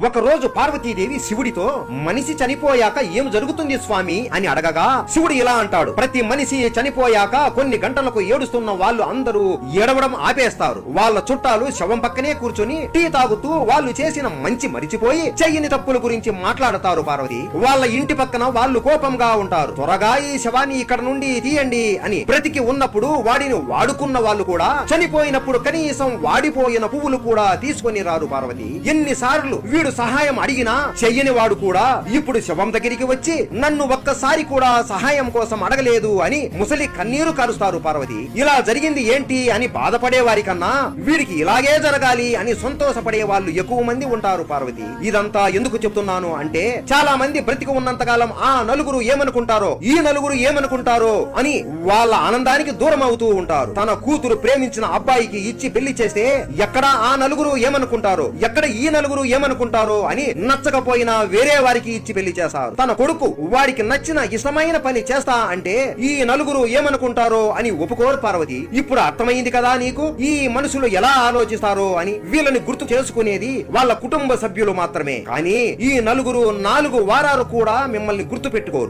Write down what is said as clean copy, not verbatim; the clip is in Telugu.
ఒక రోజు పార్వతీదేవి శివుడితో మనిషి చనిపోయాక ఏం జరుగుతుంది స్వామి అని అడగగా శివుడు ఇలా అంటాడు, ప్రతి మనిషి చనిపోయాక కొన్ని గంటలకు ఏడుస్తున్న వాళ్ళు అందరూ ఏడవడం ఆపేస్తారు. వాళ్ళ చుట్టాలు శవం పక్కనే కూర్చొని టీ తాగుతూ వాళ్ళు చేసిన మంచి మరిచిపోయి చెయ్యని తప్పుల గురించి మాట్లాడతారు పార్వతి. వాళ్ళ ఇంటి పక్కన వాళ్ళు కోపంగా ఉంటారు. త్వరగా ఈ శవాన్ని ఇక్కడ నుండి తీయండి అని. బ్రతికి ఉన్నప్పుడు వాడిని వాడుకున్న వాళ్ళు కూడా చనిపోయినప్పుడు కనీసం వాడిపోయిన పువ్వులు కూడా తీసుకొని రారు పార్వతి. ఎన్నిసార్లు వీడు సహాయం అడిగినా చెయ్యని వాడు కూడా ఇప్పుడు శవం దగ్గరికి వచ్చి నన్ను ఒక్కసారి కూడా సహాయం కోసం అడగలేదు అని ముసలి కన్నీరు కారుస్తారు పార్వతి. ఇలా జరిగింది ఏంటి అని బాధపడే వారి కన్నా వీడికి ఇలాగే జరగాలి అని సంతోషపడే వాళ్ళు ఎక్కువ మంది ఉంటారు పార్వతి. ఇదంతా ఎందుకు చెప్తున్నాను అంటే చాలా మంది బ్రతికి ఉన్నంత కాలం ఆ నలుగురు ఏమనుకుంటారో ఈ నలుగురు ఏమనుకుంటారో అని వాళ్ళ ఆనందానికి దూరం అవుతూ ఉంటారు. తన కూతురు ప్రేమించిన అబ్బాయికి ఇచ్చి పెళ్లి చేస్తే ఎక్కడ ఆ నలుగురు ఏమనుకుంటారో ఎక్కడ ఈ నలుగురు ఏమనుకుంటారో అని నచ్చకపోయినా వేరే వారికి ఇచ్చి పెళ్లి చేస్తారు. తన కొడుకు వాడికి నచ్చిన ఇష్టమైన పని చేస్తా అంటే ఈ నలుగురు ఏమనుకుంటారో అని ఒప్పుకోరు పార్వతి. ఇప్పుడు అర్థమైంది కదా నీకు ఈ మనుషులు ఎలా ఆలోచిస్తారో అని. వీళ్ళని గుర్తు చేసుకునేది వాళ్ళ కుటుంబ సభ్యులు మాత్రమే, కానీ ఈ నలుగురు 4 వారాలు కూడా మిమ్మల్ని గుర్తు పెట్టుకోరు.